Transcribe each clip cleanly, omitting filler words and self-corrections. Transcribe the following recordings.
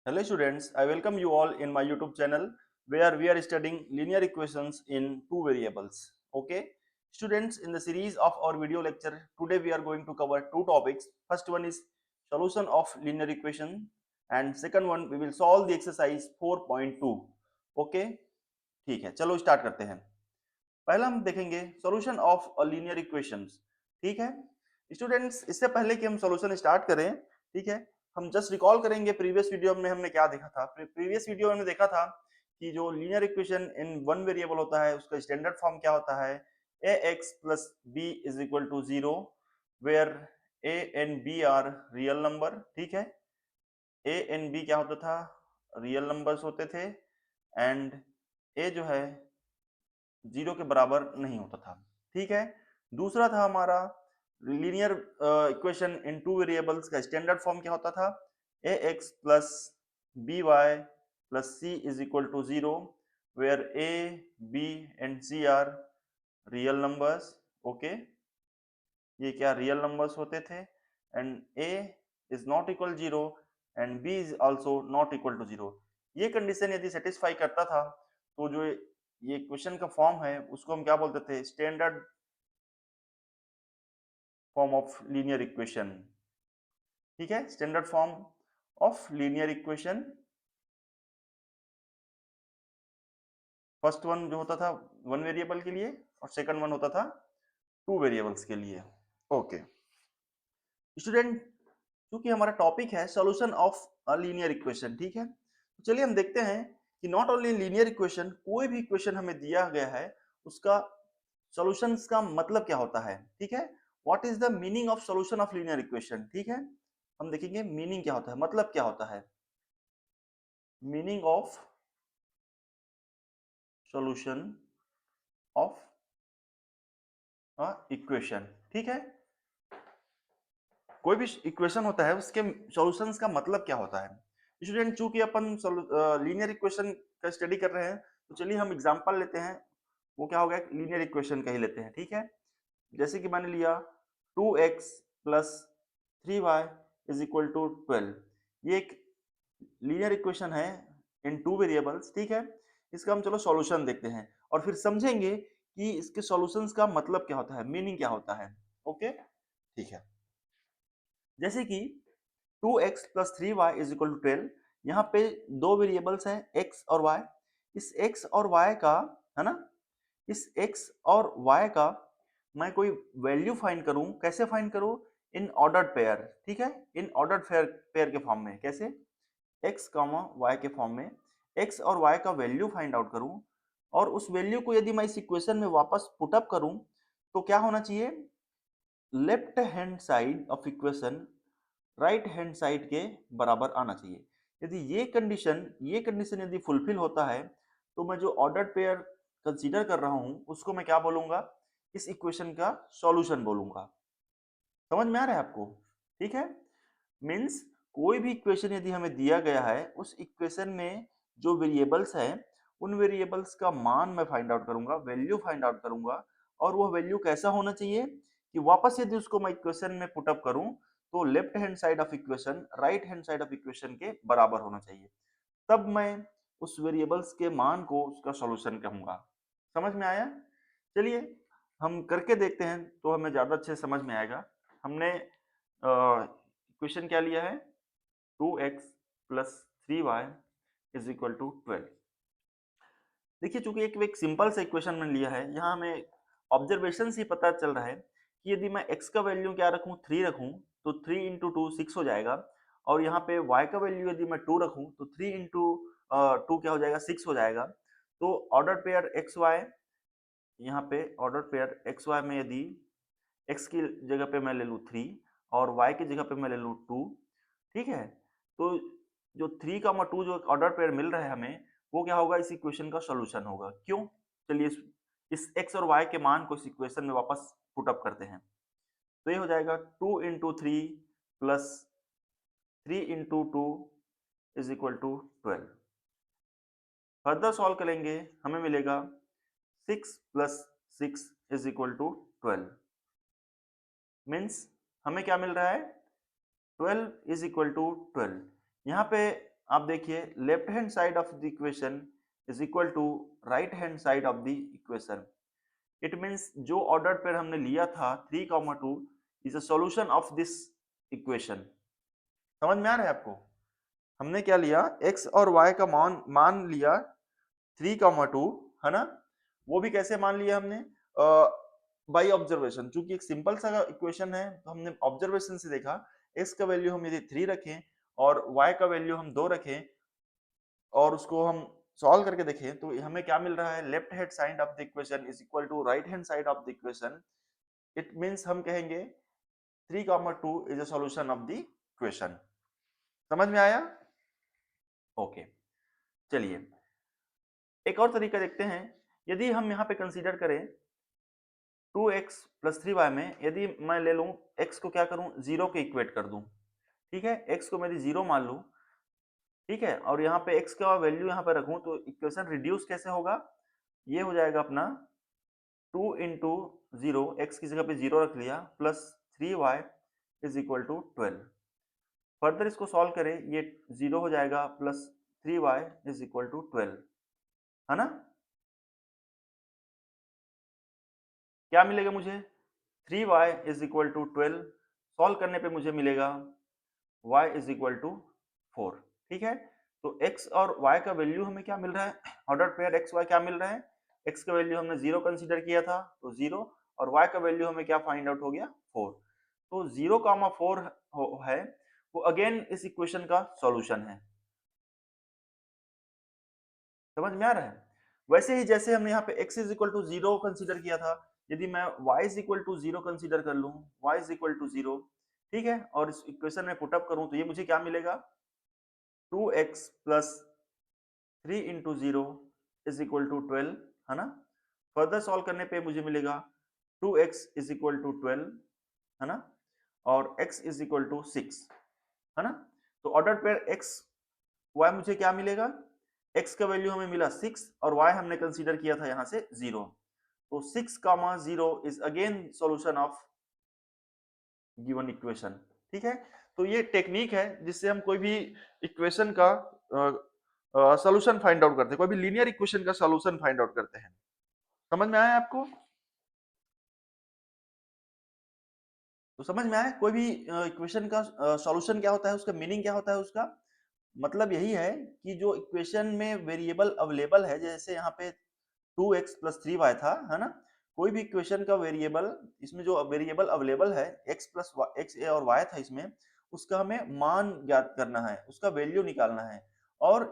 Hello students, I welcome you all in my YouTube channel where we are studying linear equations in two variables. Okay, students, in the series of our video lecture today we are going to cover two topics. First one is solution of linear equation and second one we will solve the exercise 4.2. Okay, ठीक है, चलो start करते हैं। पहला हम देखेंगे solution of a linear equations. ठीक है स्टूडेंट्स, इससे पहले कि हम सॉल्यूशन स्टार्ट करें, ठीक है, हम जस्ट रिकॉल करेंगे प्रीवियस वीडियो में हमने क्या देखा था। प्रीवियस वीडियो में हमने देखा था कि जो linear equation in one variable होता है उसका स्टैंडर्ड फॉर्म क्या होता है, A X plus B is equal to zero, where A and B are real number. ठीक है, ए एंड बी क्या होता था, रियल नंबर्स होते थे एंड ए जो है जीरो के बराबर नहीं होता था। ठीक है, दूसरा था हमारा linear equation in two variables का स्टैंडर्ड फॉर्म क्या होता था, A X plus B Y plus C is equal to zero, where A B and C are real numbers. Okay, ये क्या रियल नंबर्स होते थे and A is not equal zero and B is also not equal to zero. ये condition यदि satisfy करता था तो जो ये इक्वेशन का फॉर्म है उसको हम क्या बोलते थे, standard form of linear equation. ठीक है, standard form of linear equation. First one जो होता था वन वेरिएबल के लिए और सेकंड वन होता था टू वेरिएबल्स के लिए। ओके स्टूडेंट, क्योंकि हमारा टॉपिक है solution of a linear equation, ठीक है, तो चलिए हम देखते हैं कि नॉट ओनली लीनियर इक्वेशन, कोई भी इक्वेशन हमें दिया गया है उसका सॉल्यूशंस का मतलब क्या होता है। ठीक है, what is the meaning of solution of linear equation. ठीक है, हम देखेंगे मीनिंग क्या होता है, मतलब क्या होता है, meaning of solution of a equation. ठीक है, कोई भी इक्वेशन होता है उसके सॉल्यूशंस का मतलब क्या होता है। स्टूडेंट, चूंकि अपन लीनियर इक्वेशन का स्टडी कर रहे हैं तो चलिए हम एग्जांपल लेते हैं। वो क्या हो गया, लीनियर इक्वेशन का ही लेते हैं। ठीक है, जैसे कि मैंने लिया 2x plus 3y is equal to 12। ये एक लीनियर इक्वेशन है इन टू वेरिएबल्स। ठीक है, इसका हम चलो सॉल्यूशन देखते हैं और फिर समझेंगे कि इसके सॉल्यूशंस का मतलब क्या होता है, मीनिंग क्या होता है। ओके, ठीक है, जैसे कि 2x plus 3y is equal to 12। यहाँ पे दो वेरिएबल्स हैं x और y। इस x और y का, है ना, इस x और y का मैं कोई वैल्यू फाइंड करूं, कैसे फाइंड करूं, इन ऑर्डर्ड पेयर। ठीक है, इन ऑर्डर्ड पेयर के फॉर्म में, कैसे, x y के फॉर्म में x और y का वैल्यू फाइंड आउट करूं और उस वैल्यू को यदि मैं इस इक्वेशन में वापस पुट अप करूं तो क्या होना चाहिए, left hand side of equation right hand side के बराबर आना चाहिए। यदि ये कंडीशन यदि फुलफिल होता है तो मैं जो ऑर्डर्ड पेयर कंसीडर कर रहा हूं उसको मैं क्या बोलूंगा, इस इक्वेशन का सॉल्यूशन बोलूंगा। समझ में आ रहा है आपको। ठीक है, मीन्स कोई भी इक्वेशन यदि हमें दिया गया है उस इक्वेशन में जो वेरिएबल्स हैं उन वेरिएबल्स का मान मैं फाइंड आउट करूंगा, वैल्यू फाइंड आउट करूंगा और वह वैल्यू कैसा होना चाहिए कि वापस यदि उसको मैं इक्वेशन में पुट अप करूं तो left hand side of equation right hand side of equation के बराबर होना चाहिए, तब मैं उस वेरिएबल्स के मान को उसका सॉल्यूशन कहूंगा। समझ में आया। चलिए हम करके देखते हैं तो हमें ज्यादा अच्छे से समझ में आएगा। हमने इक्वेशन क्या लिया है, 2x plus 3y is equal to 12। देखिए चूंकि एक सिंपल सा इक्वेशन मैंने लिया है, यहाँ हमें ऑब्जर्वेशन से पता चल रहा है कि यदि मैं x का वैल्यू क्या रखूं, 3 रखूं तो 3 इंटू टू 6 हो जाएगा और यहाँ पे y का वैल्यू यदि मैं 2 रखूं तो 3 इंटू टू क्या हो जाएगा, 6 हो जाएगा। तो ऑर्डर पेयर एक्स वाई, यहाँ पे ऑर्डर पेयर एक्स वाई में यदि x की जगह पे मैं ले लूँ 3 और y की जगह पे मैं ले लूँ 2, ठीक है, तो जो 3 का 2 जो ऑर्डर पेयर मिल रहा है हमें वो क्या होगा, इस इक्वेशन का सॉल्यूशन होगा। क्यों, चलिए इस x और y के मान को इस इक्वेशन में वापस पुट अप करते हैं तो ये हो जाएगा 2 into three plus 3 into two is equal to 12। Further solve करेंगे हमें मिलेगा 6 plus 6 is equal to 12। Means हमें क्या मिल रहा है, 12 इज इक्वल टू 12। यहाँ पे आप देखिए left hand side of the equation is equal to right hand side of the equation. It means जो ऑर्डर पेयर हमने लिया था 3, 2 is a solution of this equation. समझ में आ रहा है आपको? हमने क्या लिया, x और y का मान मान लिया 3, 2 है ना। वो भी कैसे मान लिया हमने, बाई ऑब्जर्वेशन। चूंकि एक सिंपल सा इक्वेशन है तो हमने ऑब्जर्वेशन से देखा x का वैल्यू हम यदि 3 रखें और y का वैल्यू हम 2 रखें और उसको हम सॉल्व करके देखें तो हमें क्या मिल रहा है, left hand side of the equation is equal to right hand side of the equation. It means हम कहेंगे 3, 2 is a solution of the equation. समझ में आया? ओके, चलिए एक और तरीका देखते हैं। यदि हम यहाँ पे कंसीडर करें 2x प्लस 3y में, यदि मैं ले लूं x को क्या करूं, जीरो के इक्वेट कर दूं, ठीक है, x को मैं जीरो मान लूं, ठीक है, और यहाँ पे x का वैल्यू यहाँ पे रखूं तो इक्वेशन रिड्यूस कैसे होगा, ये हो जाएगा अपना 2 इंटू जीरो, एक्स की जगह पे जीरो रख लिया, plus 3y is equal to 12। Further इसको सॉल्व करें, ये जीरो हो जाएगा plus 3y is equal to 12, है ना। क्या मिलेगा मुझे, 3y is equal to 12। Solve करने पे मुझे मिलेगा y इज इक्वल टू 4। ठीक है, तो x और y का वैल्यू हमें क्या मिल रहा है, ऑर्डर पेयर x y क्या मिल रहा है, x का वैल्यू हमने जीरो कंसीडर किया था तो जीरो, और y का वैल्यू हमें क्या फाइंड आउट हो गया 4। तो 0, 4 है वो अगेन इस इक्वेशन का सॉल्यूशन है। समझ में आ रहा है? वैसे ही जैसे हमने यहाँ पे x is equal to zero consider किया था, यदि मैं y is equal to zero consider कर लूं, y is equal to zero, ठीक है, और इस इक्वेशन में पुट अप करूं तो ये मुझे क्या मिलेगा, 2x plus 3 into zero is equal to 12, है ना। फर्दर सॉल्व करने पे मुझे मिलेगा 2x इज इक्वल टू 12, है ना, और x इज इक्वल टू 6, है ना। तो ऑर्डर पेयर x y मुझे क्या मिलेगा, x का वैल्यू हमें मिला 6 और y हमने कंसीडर किया था यहाँ से 0। तो 6, 0 is again solution of given equation. ठीक है, तो ये टेक्निक है जिससे हम कोई भी इक्वेशन का सॉल्यूशन फाइंड आउट करते हैं, कोई भी लीनियर इक्वेशन का सॉल्यूशन फाइंड आउट करते हैं। समझ में आया आपको? तो समझ में आया कोई भी इक्वेशन का सॉल्यूशन क्या होता है, उसका मीनिंग क्या होता है, उसका मतलब यही है कि जो इक्वेशन में वेरिएबल अवेलेबल है, जैसे यहाँ पे 2x प्लस 3y था, है ना, कोई भी इक्वेशन का वेरिएबल, इसमें जो वेरिएबल अवेलेबल है x प्लस x और y था इसमें, उसका हमें मान ज्ञात करना है, उसका वैल्यू निकालना है, और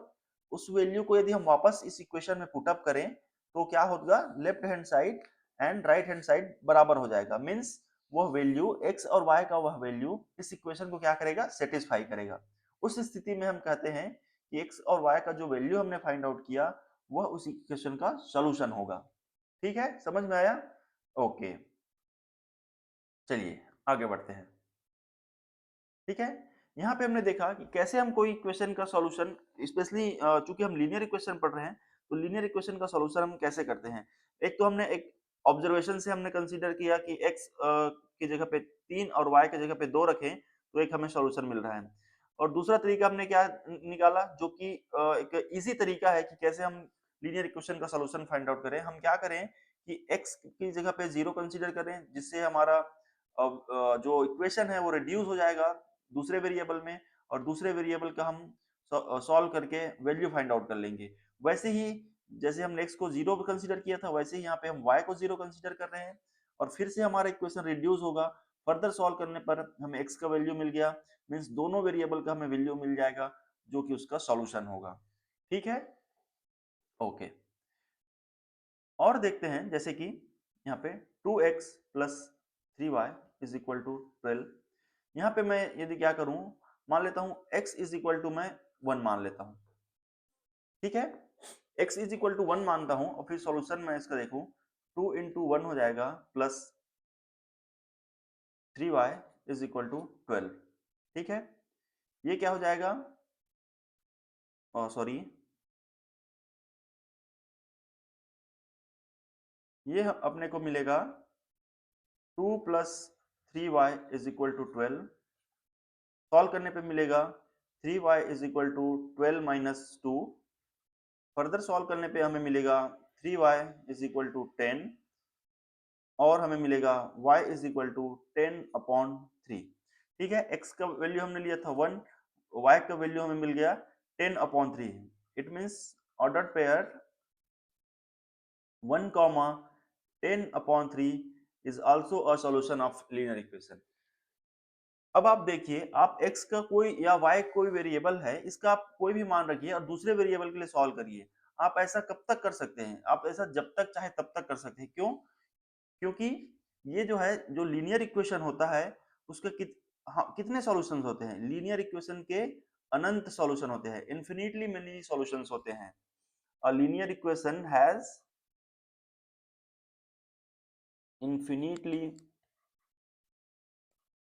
उस वैल्यू को यदि हम वापस इस इक्वेशन में पुट अप करें तो क्या होगा, left hand side and right hand side बराबर हो जाएगा। मीन्स वह वैल्यू x और y का वह वैल्यू इस इक्वेशन को क्या करेगा, सेटिस्फाई करेगा। उस स्थिति में हम कहते हैं कि x और y का जो वैल्यू हमने फाइंड आउट किया वह उस इक्वेशन का सॉल्यूशन होगा। ठीक है, समझ में आया? ओके, चलिए आगे बढ़ते हैं। ठीक है, यहाँ पे हमने देखा कि कैसे हम कोई इक्वेशन का सॉल्यूशन, स्पेशली चूंकि हम लीनियर इक्वेशन पढ़ रहे हैं तो लीनियर इक्वेशन का सॉल्यूशन हम कैसे करते हैं। एक तो हमने एक ऑब्जर्वेशन से हमने कंसीडर किया कि x की जगह पे 3 और y की जगह पे 2 रखें तो एक हमें सॉल्यूशन मिल रहा है। और दूसरा तरीका हमने क्या निकाला, जो कि एक इजी तरीका है कि कैसे हम लीनियर इक्वेशन का सॉल्यूशन फाइंड आउट करें। हम क्या करें कि x की जगह पे 0 कंसीडर करें, जिससे हमारा जो इक्वेशन है वो रिड्यूस हो जाएगा दूसरे वेरिएबल में, और दूसरे वेरिएबल का हम सॉल्व करके वैल्यू फाइंड आउट कर लेंगे। वैसे ही जैसे हमने x को 0 कंसीडर किया था, वैसे ही यहाँ पे हम y को 0 कंसीडर कर रहे हैं, और फिर से हमारा इक्वेशन रिड्यूस होगा। फर्दर सॉल्व करने पर हमें x का वैल्यू मिल गया, मीन्स दोनों वेरिएबल का हमें वैल्यू मिल जाएगा जो कि उसका सॉल्यूशन होगा। ठीक है, ओके। और देखते हैं जैसे कि यहाँ पे 2x plus 3y is equal to 12। यहाँ पे मैं यदि क्या करूं, मान लेता हूं x इज इक्वल टू मैं 1 मान लेता हूं। ठीक है, x इज इक्वल टू 1 मानता हूं और फिर सॉल्यूशन में इसका देखूं, 2 इंटू 1 हो जाएगा plus 3y is equal to 12। ठीक है, ये क्या हो जाएगा, सॉरी, ये अपने को मिलेगा 2 plus 3y is equal to 12। Solve करने पे मिलेगा 3y is equal to 12 minus 2। Further solve करने पे हमें मिलेगा 3y इज इक्वल टू 10 और हमें मिलेगा y is equal to 10 upon 3। ठीक है, x का वैल्यू हमने लिया था 1, y का वैल्यू हमें मिल गया 10 upon 3। It means order pair 1 comma 10 upon 3 is also a solution of linear equation। अब आप देखिए, आप x का कोई या y कोई वेरिएबल है, इसका आप कोई भी मान रखिए और दूसरे वेरिएबल के लिए सॉल्व करिए। आप ऐसा कब तक कर सकते हैं? आप ऐसा जब तक चाहे तब तक कर सकते हैं। क्यों? क्योंकि ये जो है, जो लीनियर इक्वेशन होता है उसके कितने सॉल्यूशंस होते हैं? लीनियर इक्वेशन के अनंत सॉल्यूशन होते हैं, इन्फिनिटली मेनी सॉल्यूशंस होते हैं। A linear equation has infinitely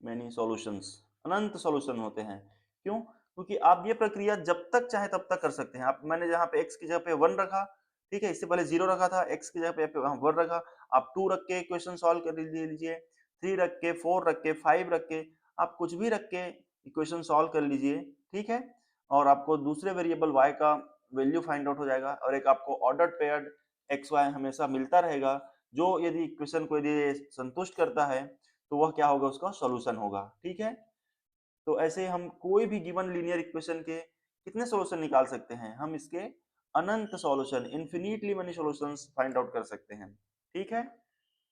many solutions, Anant solution होते हैं। क्यों? क्योंकि आप ये प्रक्रिया जब तक चाहे तब तक कर सकते हैं। आप, मैंने जहाँ पे x की जगह पे 1 रखा, ठीक है, इससे पहले 0 रखा था, x की जगह पे 1 रखा, आप 2 रख के इक्वेशन सॉल्व कर लीजिए, 3 रख के, 4 रख के, 5 रख के, आप कुछ भी रख के इक्वेशन सॉल्व कर लीजिए, ठीक है, और आपको दूसरे वेरिएबल y का वैल्यू फाइंड आउट हो जाएगा और एक आपको ऑर्डर्ड पेयर्ड एक्स वाई हमेशा मिलता रहेगा, जो यदि इक्वेशन को यदि संतुष्ट करता है तो वह क्या होगा? उसका सॉल्यूशन होगा। ठीक है, तो ऐसे हम कोई भी गिवन लीनियर इक्वेशन के कितने सॉल्यूशन निकाल सकते हैं? हम इसके अनंत solution, infinitely many solutions find out कर सकते हैं। ठीक है,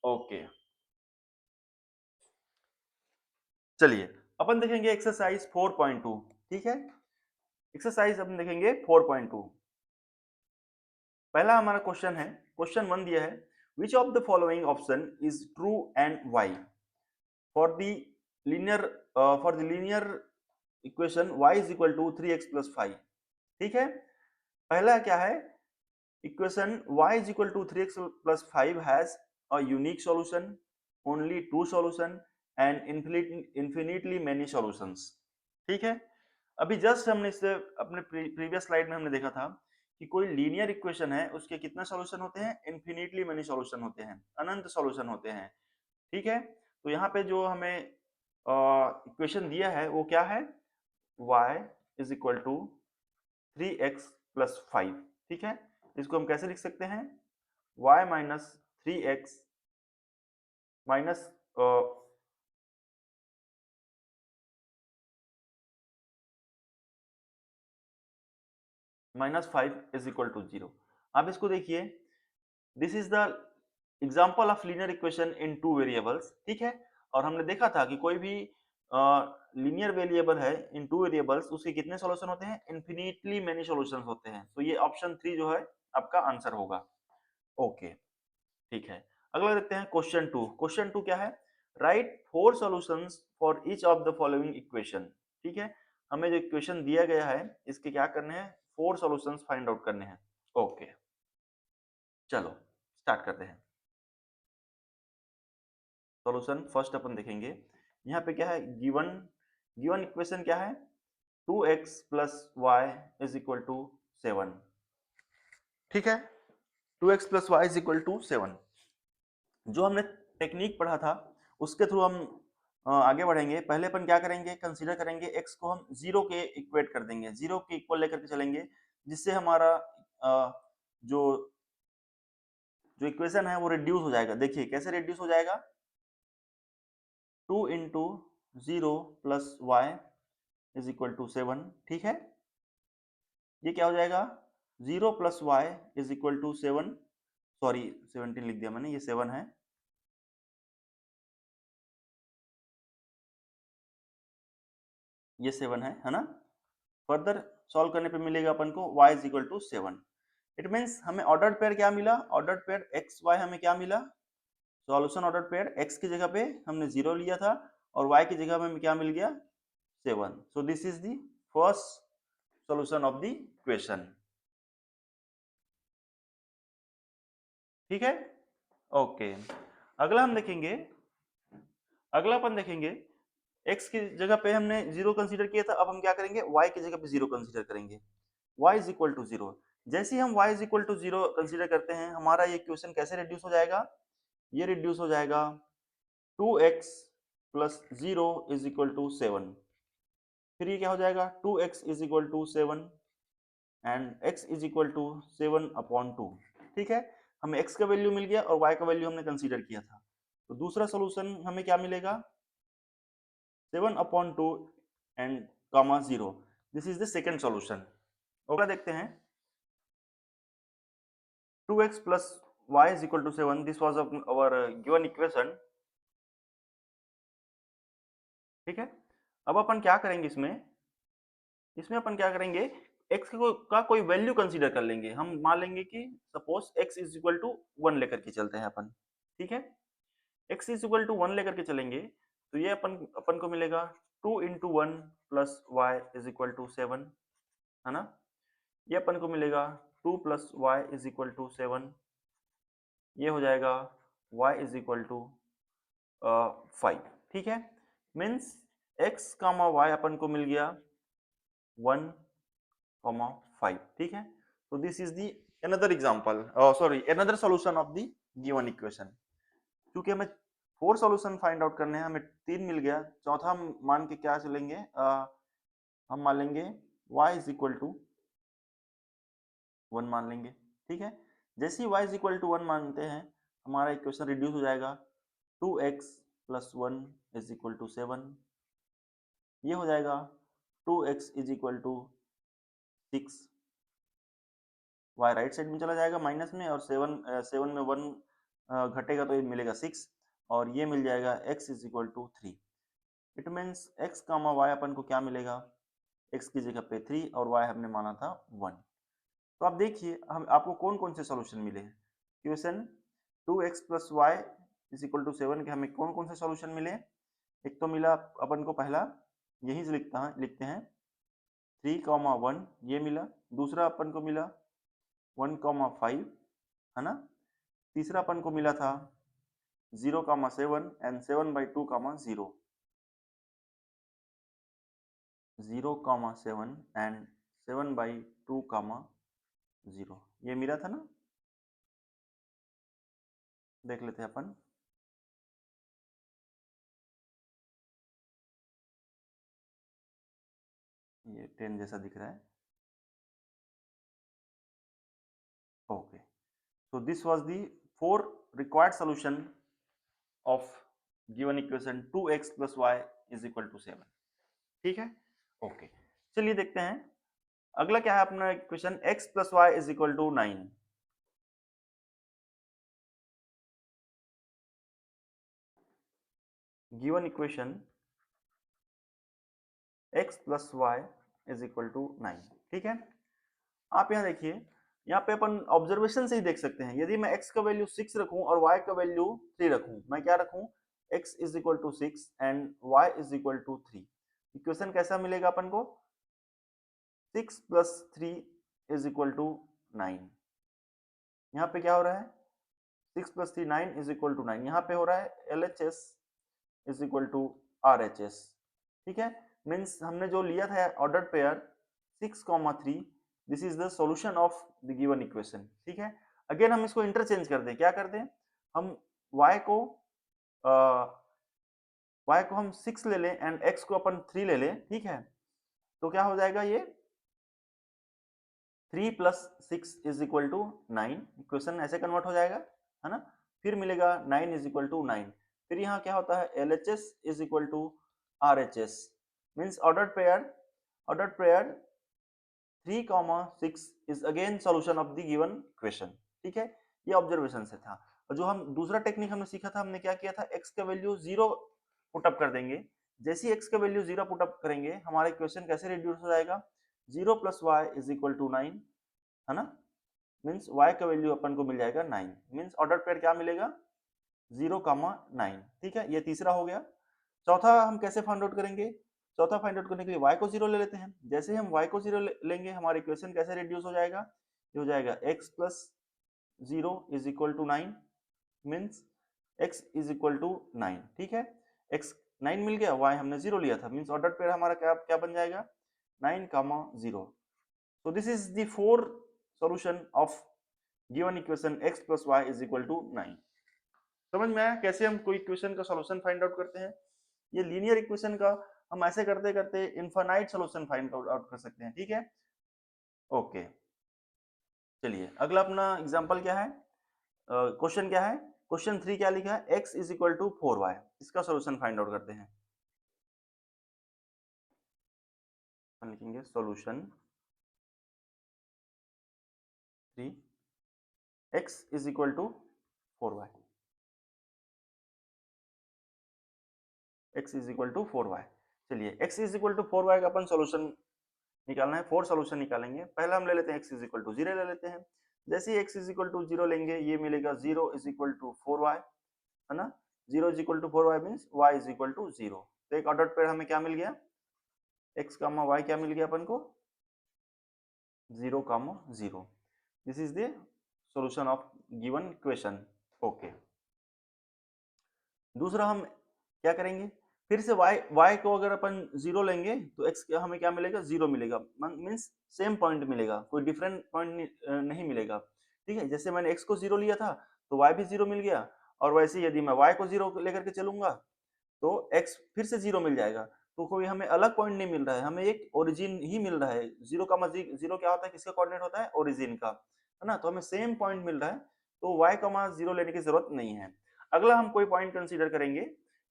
ओके, चलिए अपन देखेंगे एक्सरसाइज 4.2। ठीक है, एक्सरसाइज अपन देखेंगे 4.2। पहला हमारा क्वेश्चन है, क्वेश्चन 1 दिया है, which of the following option is true and why for the linear equation y is equal to 3x plus 5। ठीक है, पहला क्या है? Equation y is equal to 3x plus 5 has a unique solution, only two solution and infinitely many solutions। ठीक है, अभी just हमने इससे अपने प्रीवियस स्लाइड में हमने देखा था कि कोई लीनियर इक्वेशन है, उसके कितने सॉल्यूशन होते हैं? इन्फिनिटली मेनी सॉल्यूशन होते हैं, अनंत सॉल्यूशन होते हैं। ठीक है, तो यहाँ पे जो हमें इक्वेशन दिया है वो क्या है? y is equal to 3x plus 5। ठीक है, इसको हम कैसे लिख सकते हैं? y minus 3x minus minus 5 is equal to 0। आप इसको देखिए, this is the example of linear equation in two variables. ठीक है, और हमने देखा था कि कोई भी लीनियर वेरिएबल है इन टू वेरिएबल्स, उसके कितने सॉल्यूशन होते हैं? इन्फिनिटली मेनी सॉल्यूशंस होते हैं। तो ये ऑप्शन 3 जो है आपका आंसर होगा। ओके, ठीक है, अगला देखते हैं क्वेश्चन 2। क्वेश्चन 2 क्या है? Right 4 solutions for each of the following equation. ठीक है, हमें जो इक्वेशन दिया गया है इसके क्या करने हैं? 4 सॉल्यूशंस फाइंड आउट करने हैं। ओके, चलो स्टार्ट करते हैं। सॉल्यूशन फर्स्ट अपन देखेंगे, यहाँ पे क्या है? गिवन गिवन इक्वेशन क्या है? 2x plus Y is equal to 7। ठीक है, 2x plus Y is equal to 7। जो हमने टेक्निक पढ़ा था उसके थ्रू हम आगे बढ़ेंगे। पहले अपन क्या करेंगे? कंसीडर करेंगे x को हम 0 के इक्वेट कर देंगे, 0 के इक्वल लेकर के चलेंगे, जिससे हमारा जो जो इक्वेशन है वो रिड्यूस हो जाएगा। देखिए कैसे रिड्यूस हो जाएगा? 2 into 0 plus Y is equal to 7। ठीक है, ये क्या हो जाएगा? 0 plus Y is equal to 7, sorry 17 लिख दिया मैंने, ये 7 है, ये 7 है ना। फर्दर सॉल्व करने पे मिलेगा अपन को y is equal to 7। It means हमें ऑर्डर्ड पेयर क्या मिला? ऑर्डर्ड पेयर एक्स वाई हमें क्या मिला? सॉल्यूशन ऑर्डर्ड पेयर x की जगह पे हमने 0 लिया था और y की जगह में हमें क्या मिल गया? 7। So this is the first solution of the equation. ठीक है, ओके, अगला हम देखेंगे, अगला अपन देखेंगे x की जगह पे हमने 0 कंसीडर किया था, अब हम क्या करेंगे? y की जगह पे 0 कंसीडर करेंगे। y is equal to 0। जैसे ही हम y is equal to 0 consider करते हैं, हमारा ये इक्वेशन कैसे रिड्यूस हो जाएगा? ये रिड्यूस हो जाएगा 2x plus 0 is equal to 7। फिर ये क्या हो जाएगा 2x is equal to 7 and x is equal to 7/2। ठीक है, हमें x का वैल्यू मिल गया और y का वैल्यू हमने कंसीडर किया था। तो दूसरा सोल्यूशन हमें क्या मिलेगा 7/2 and comma 0। This is the second solution. अगला देखते हैं 2x plus y is equal to 7. This was our given equation. ठीक है, अब अपन क्या करेंगे इसमें अपन क्या करेंगे x का कोई वैल्यू कंसीडर कर लेंगे। हम मान लेंगे कि suppose x is equal to 1 लेकर के चलते हैं अपन। ठीक है, x इज इक्वल टू 1 लेकर के चलेंगे तो ये अपन को मिलेगा 2 into 1 plus Y is equal to 7, है ना। ये अपन को मिलेगा 2 plus Y is equal to 7। ये हो जाएगा y इज इक्वल टू 5। ठीक है, मीन्स x कामा वाई अपन को मिल गया 1,5। ठीक है, तो this is the another example, sorry, another solution of the given equation। क्योंकि हमें 4 सॉल्यूशन फाइंड आउट करने हैं, हमें 3 मिल गया, चौथा हम मान के क्या चलेंगे, हम मान लेंगे y इज इक्वल टू 1 मान लेंगे। ठीक है, जैसे ही y इज इक्वल टू 1 मानते हैं हमारा इक्वेशन रिड्यूस हो जाएगा 2x plus 1 is equal to 7। ये हो जाएगा 2x is equal to 6। y right side में चला जाएगा माइनस में और 7 में 1 घटेगा तो ये मिलेगा 6 और ये मिल जाएगा x is equal to 3। It means x comma y अपन को क्या मिलेगा, x की जगह पे 3 और y हमने माना था 1। तो आप देखिए हम आपको कौन कौन से सॉल्यूशन मिले हैं। Question 2x plus Y is equal to 7 के हमें कौन कौन से सॉल्यूशन मिले। एक तो मिला अपन को पहला, यहीं से लिखते हैं 3,1 ये मिला। दूसरा अपन को मिला 1,5, है ना। तीसरा अपन को मिला था 0,7 एंड 7/2,0, 0,7 एंड 7/2,0 ये मिला था ना। देख लेते हैं अपन। ये 10 जैसा दिख रहा है। Okay, so this was the 4 required solution of given equation 2x plus y is equal to 7। ठीक है, ओके, चलिए देखते हैं अगला क्या है अपना equation x plus y is equal to 9। Given equation x plus y is equal to 9। ठीक है, आप यहाँ देखिए, यहाँ पे अपन ऑब्जर्वेशन से ही देख सकते हैं। यदि मैं x का वैल्यू 6 रखूं और y का वैल्यू 3 रखूं, मैं क्या रखूं x is equal to 6 and y is equal to 3। Equation कैसा मिलेगा अपन को 6 प्लस 3 इज इक्वल टू 9। यहाँ पे क्या हो रहा है 6 प्लस 3 9 इज इक्वल टू 9। यहाँ पे हो रहा है LHS is equal to RHS। ठीक है, मीन्स हमने जो लिया था ordered pair 6,3, this is the solution of the given equation. ठीक है, अगेन हम इसको इंटरचेंज कर दें, क्या कर दें हम y को हम 6 ले लें एंड x को अपन 3 ले लें। ठीक है, तो क्या हो जाएगा ये 3 plus 6 is equal to 9। Equation ऐसे कन्वर्ट हो जाएगा, है ना। फिर मिलेगा 9 इज इक्वल टू 9। फिर यहाँ क्या होता है LHS is equal to RHS, means ordered pair 3,6 is again solution of the given question। ठीक है, ये ऑब्जर्वेशन से था। और जो हम दूसरा टेक्निक हमने सीखा था, हमने क्या किया था x का वैल्यू 0 पुटअप कर देंगे। जैसे ही x का वैल्यू 0 पुटअप करेंगे हमारा इक्वेशन कैसे रिड्यूस हो जाएगा 0 plus y is equal to 9, है ना। मीन्स y का वैल्यू अपन को मिल जाएगा 9, मीन्स ऑर्डर पेयर क्या मिलेगा 0,9। ठीक है, ये तीसरा हो गया। चौथा हम कैसे फाइंड आउट करेंगे, चौथा फाइंड आउट करने के लिए y को 0 ले लेते हैं। जैसे ही हम y को 0 लेंगे हमारा इक्वेशन कैसे रिड्यूस हो जाएगा, ये हो जाएगा x plus 0 is equal to 9, means x is equal to 9। ठीक है, x 9 मिल गया, y हमने 0 लिया था, मीन्स ऑर्डर पेयर हमारा क्या क्या बन जाएगा 9,0। so this is the 4 solution of given equation x plus y is equal to 9। समझ में आया कैसे हम कोई इक्वेशन का सॉल्यूशन फाइंड आउट करते हैं। ये लीनियर इक्वेशन का हम ऐसे करते करते इनफाइनाइट सॉल्यूशन फाइंड आउट कर सकते हैं, ठीक है। ओके, चलिए अगला अपना एग्जांपल क्या है, क्वेश्चन क्या है, क्वेश्चन 3 क्या लिखा है, x is equal to 4y, इसका सॉल्यूशन फाइंड आउट करते हैं। हम लिखेंगे solution 3 x is equal to 4y, x is equal to 4y। चलिए x is equal to 4y का अपन सॉल्यूशन निकालना है, 4 सॉल्यूशन निकालेंगे। पहला हम ले लेते हैं x इज इक्वल टू 0 ले लेते हैं। जैसे ही x इज इक्वल टू 0 लेंगे, ये मिलेगा 0 इज इक्वल टू 4y, है ना। 0 is equal to 4y means y is equal to 0। तो एक ऑर्डर पे हमें क्या मिल गया, x कामा y क्या मिल गया अपन को, 0 कामा 0। This is the solution of given equation. Okay, दूसरा हम क्या करेंगे, फिर से y को अगर अपन 0 लेंगे तो x का हमें क्या मिलेगा, 0 मिलेगा, मीन्स सेम पॉइंट मिलेगा, कोई डिफरेंट पॉइंट नहीं मिलेगा, ठीक है। जैसे मैंने x को 0 लिया था तो y भी 0 मिल गया, और वैसे यदि मैं y को 0 लेकर के चलूंगा तो x फिर से 0 मिल जाएगा। तो कोई हमें अलग पॉइंट नहीं मिल रहा है, हमें एक ओरिजिन ही मिल रहा है। 0 का 0 क्या होता है, किसका कोऑर्डिनेट होता है, ओरिजिन का, है ना। तो हमें सेम पॉइंट मिल रहा है, तो y का 0 लेने की जरूरत नहीं है। अगला हम कोई पॉइंट कंसीडर करेंगे,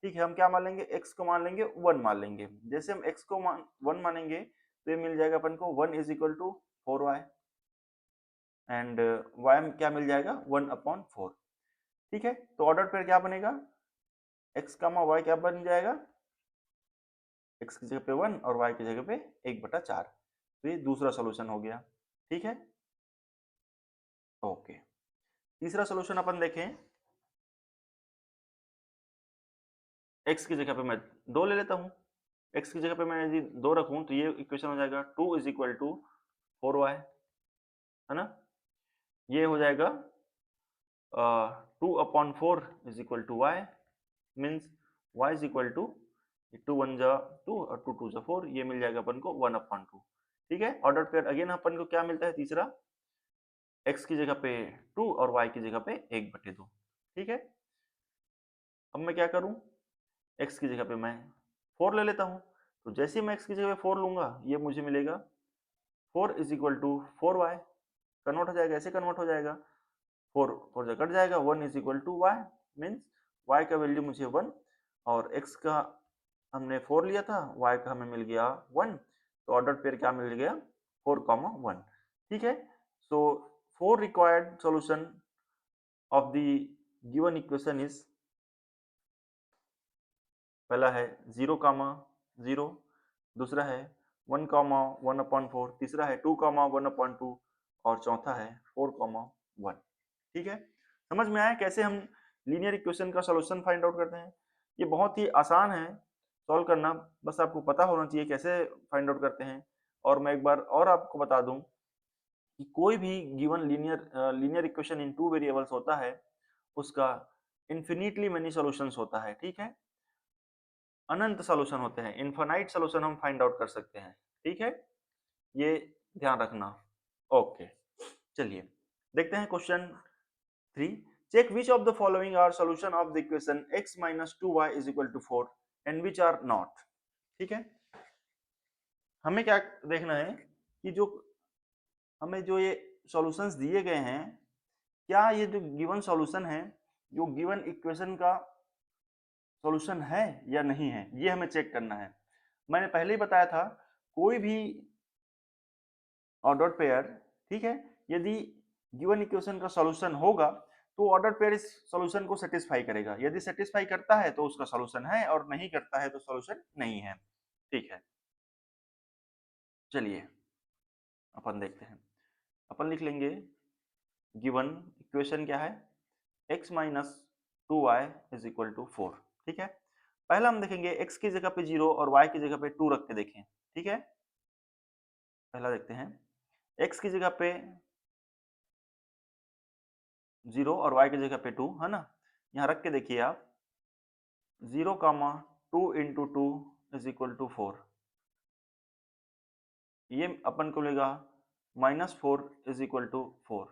ठीक है। हम क्या मान लेंगे, x को मान लेंगे 1 मान लेंगे। जैसे हम x को 1 मानेंगे तो ये मिल जाएगा अपन को 1 is equal to 4y, and y में क्या मिल जाएगा, 1/4, ठीक है। तो ऑर्डर पेयर क्या बनेगा, x कामा y क्या बन जाएगा, x की जगह पे 1 और y की जगह पे 1/4। तो ये दूसरा सॉल्यूशन हो गया, ठीक है। ओके, तीसरा सॉल्यूशन अपन देखें, x की जगह पे मैं 2 ले लेता हूँ। x की जगह पे मैं यदि 2 रखूं तो ये इक्वेशन हो जाएगा 2 इज इक्वल टू 4y, है ना। ये हो जाएगा 2/4 is equal to y, means y is equal to 2 1 जा 2 और 2 2 जा 4, ये मिल जाएगा अपन को 1/2, ठीक है। ऑर्डर पेयर अगेन अपन को क्या मिलता है, तीसरा x की जगह पे 2 और y की जगह पे 1/2, ठीक है। अब मैं क्या करूं, x की जगह पे मैं 4 ले लेता हूं। तो जैसे ही मैं x की जगह पे 4 लूंगा, ये मुझे मिलेगा 4 is equal to 4y, convert हो जाएगा, ऐसे कन्वर्ट हो जाएगा, 4 4 से कट जाएगा, 1 is equal to y, means y का वैल्यू मुझे 1, और x का हमने 4 लिया था, y का हमें मिल गया 1, तो ऑर्डर पेयर क्या मिल गया, 4,1, ठीक है। सो 4 required solution of the given equation is, पहला है 0,0, दूसरा है 1,1/4, तीसरा है 2,1/2, और चौथा है 4,1, ठीक है। समझ में आया कैसे हम लीनियर इक्वेशन का सॉल्यूशन फाइंड आउट करते हैं। ये बहुत ही आसान है सॉल्व करना, बस आपको पता होना चाहिए कैसे फाइंड आउट करते हैं। और मैं एक बार और आपको बता दूं कि कोई भी गिवन लीनियर इक्वेशन इन 2 वेरिएबल्स होता है, उसका इन्फिनिटली मेनी सॉल्यूशंस होता है, ठीक है। अनंत सॉल्यूशन होते हैं, इनफाइनाइट सॉल्यूशन हम फाइंड आउट कर सकते हैं, ठीक है। ये ध्यान रखना। ओके, चलिए देखते हैं question 3। Check which of the following are solution of the equation x minus 2y is equal to 4 and which are not, ठीक है। हमें क्या देखना है कि जो हमें जो ये सॉल्यूशंस दिए गए हैं, क्या ये जो गिवन सॉल्यूशन है, जो गिवन इक्वेशन का सॉल्यूशन है या नहीं है, ये हमें चेक करना है। मैंने पहले ही बताया था, कोई भी ऑर्डर पेयर, ठीक है, यदि गिवन इक्वेशन का सॉल्यूशन होगा तो ऑर्डर पेयर इस सॉल्यूशन को सेटिस्फाई करेगा। यदि सेटिस्फाई करता है तो उसका सॉल्यूशन है, और नहीं करता है तो सॉल्यूशन नहीं है, ठीक है। चलिए अपन देखते हैं, अपन लिख लेंगे गिवन इक्वेशन क्या है, x minus 2y is equal to 4, ठीक है। पहला हम देखेंगे x की जगह पे 0 और y की जगह पे 2 रख के देखें, ठीक है। पहला देखते हैं, x की जगह पे 0 और y की जगह पे 2, है ना। यहाँ रख के देखिए आप, 0,2 इंटू 2 इज इक्वल टू 4, ये अपन को लेगा -4 is equal to 4,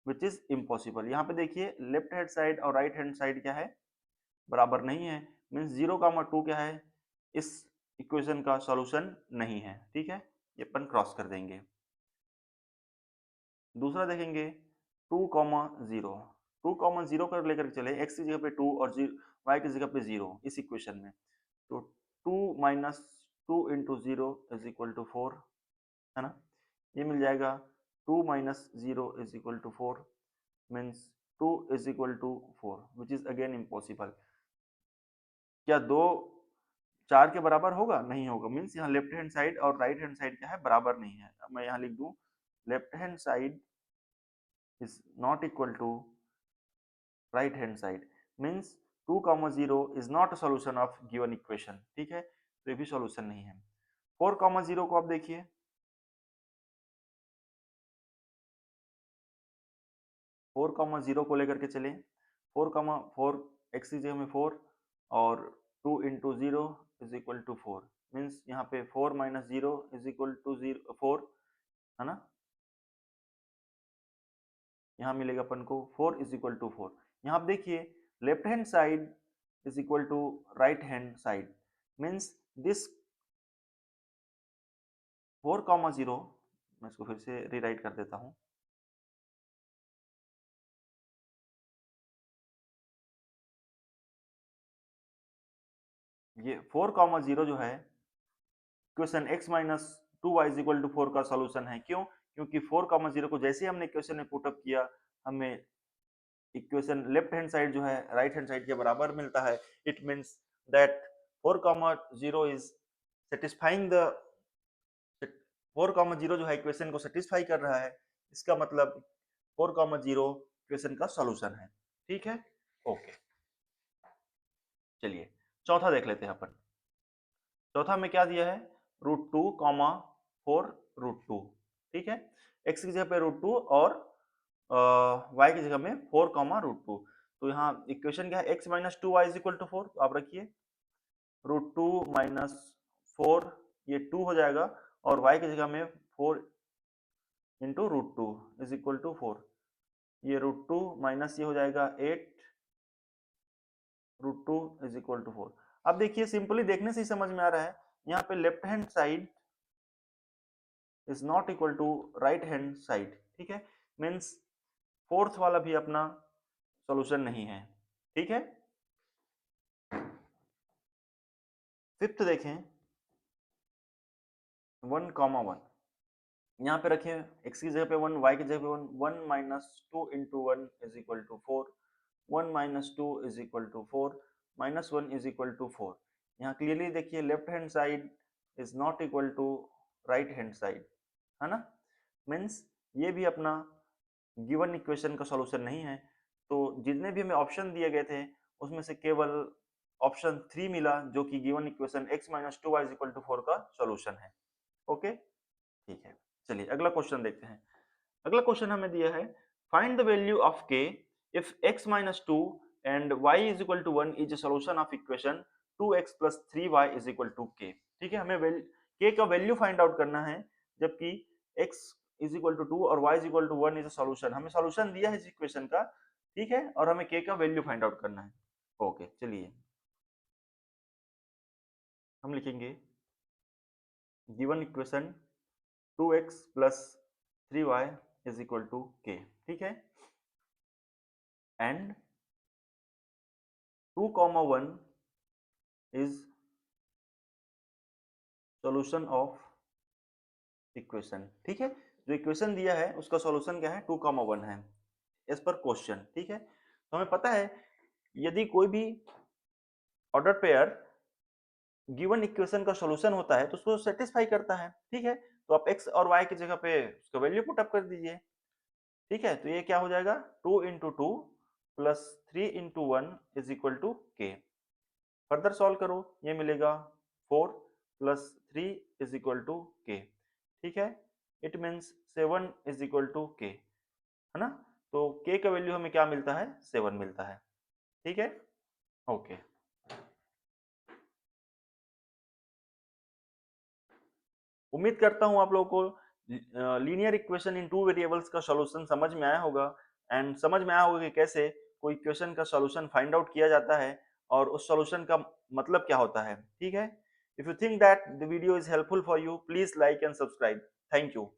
which is impossible. यहाँ पे देखिए लेफ्ट हैंड साइड और राइट हैंड साइड क्या है, बराबर नहीं है, मीन्स 0,2 क्या है, इस इक्वेशन का सॉल्यूशन नहीं है, ठीक है, ये अपन क्रॉस कर देंगे। दूसरा देखेंगे 2,0, 2,0 कर लेकर चले, x की जगह पे 2 और y की जगह पे 0 इस इक्वेशन में, तो 2 minus 2 into 0 is equal to 4, है ना, ये मिल जाएगा 2 minus 0 is equal to 4 means 2 is equal to 4 which is again impossible. क्या 2 4 के बराबर होगा? नहीं होगा, मीन्स यहाँ लेफ्ट हैंड साइड और राइट हैंड साइड क्या है, बराबर नहीं है। मैं यहाँ लिख दूं left hand side is not equal to right hand side, means 2,0 is not a solution of given equation, ठीक है, तो ये भी सॉल्यूशन नहीं है। 4,0 को आप देखिए, 4,0 को लेकर के चले, 4,4 x की जगह में 4 और 2 into 0 is equal to 4, means यहाँ पे 4 माइनस 0 इज इक्वल टू 4, है ना, यहाँ मिलेगा अपन को 4 इज इक्वल टू 4। यहाँ आप देखिए left hand side is equal to right hand side, means this 4,0, मैं इसको फिर से रीराइट कर देता हूँ, ये 4,0 जो है equation x minus 2y is equal to 4 का सॉल्यूशन है। क्यों? क्योंकि 4,0 को जैसे हमने इक्वेशन में पुटअप किया, हमें इक्वेशन लेफ्ट हैंड साइड जो है राइट हैंड साइड के बराबर मिलता है। It means that 4,0 is satisfying the 4,0 जो है इक्वेशन को सेटिस्फाई कर रहा है, इसका मतलब 4,0 इक्वेशन का सॉल्यूशन है, ठीक है, ओके। चलिए चौथा देख लेते हैं अपन। चौथा में क्या दिया है, √2, 4 √2, ठीक है, x की जगह पे √2 और y की जगह में 4, √2। तो यहाँ इक्वेशन क्या है, x minus 2y is equal to 4, तो आप रखिए √2 माइनस 4, ये 2 हो जाएगा और y की जगह में 4 इंटू √2 इज इक्वल टू 4, ये √2 माइनस ये हो जाएगा 8, √2 इज इक्वल टू 4। अब देखिए सिंपली देखने से ही समझ में आ रहा है, यहाँ पे left hand side is not equal to right hand side, ठीक है, मीन्स फोर्थ वाला भी अपना सॉल्यूशन नहीं है, ठीक है। फिफ्थ देखें 1,1, यहाँ पे रखें x की जगह पे 1, y की जगह पे 1, 1 minus 2 into 1 is equal to 4, 1 minus 2 is equal to 4, minus 1 is equal to 4। यहाँ क्लियरली देखिए left hand side is not equal to right hand side, है ना, मीन्स ये भी अपना गिवन इक्वेशन का सॉल्यूशन नहीं है। तो जितने भी हमें ऑप्शन दिए गए थे उसमें से केवल ऑप्शन 3 मिला जो कि given equation x minus 2y is equal to 4 का सॉल्यूशन है, ओके, ठीक है। चलिए अगला क्वेश्चन देखते हैं। अगला क्वेश्चन हमें दिया है find the value of k if x minus 2 and y is equal to 1 is a solution of equation 2x plus 3y is equal to k, ठीक है, हमें k का वैल्यू फाइंड आउट करना है, जबकि x इज इक्वल टू 2 और y is equal to 1 is a solution. हमें solution दिया है इस इक्वेशन का, ठीक है, और हमें k का वैल्यू फाइंड आउट करना है, ओके। चलिए हम लिखेंगे given equation 2x plus 3y is equal to k, ठीक है, and 2,1 is solution of equation, ठीक है, जो इक्वेशन दिया है उसका सॉल्यूशन क्या है, 2,1 है एज पर क्वेश्चन, ठीक है। तो हमें पता है यदि कोई भी ऑर्डर पेयर गिवन इक्वेशन का सॉल्यूशन होता है तो उसको सेटिस्फाई करता है, ठीक है, तो आप x और y की जगह पे उसका वैल्यू पुट अप कर दीजिए, ठीक है, तो ये क्या हो जाएगा 2 into 2 plus 3 into 1 is equal to k. Further solve करो, ये मिलेगा 4 plus 3 is equal to k, ठीक है, it means 7 is equal to k, है ना, तो के का वैल्यू हमें क्या मिलता है, 7 मिलता है, ठीक है, ओके। उम्मीद करता हूं आप लोगों को linear equation in two variables का सॉल्यूशन समझ में आया होगा, एंड समझ में आया होगा कि कैसे कोई इक्वेशन का सॉल्यूशन फाइंड आउट किया जाता है और उस सॉल्यूशन का मतलब क्या होता है, ठीक है। If you think that the video is helpful for you, please like and subscribe. Thank you.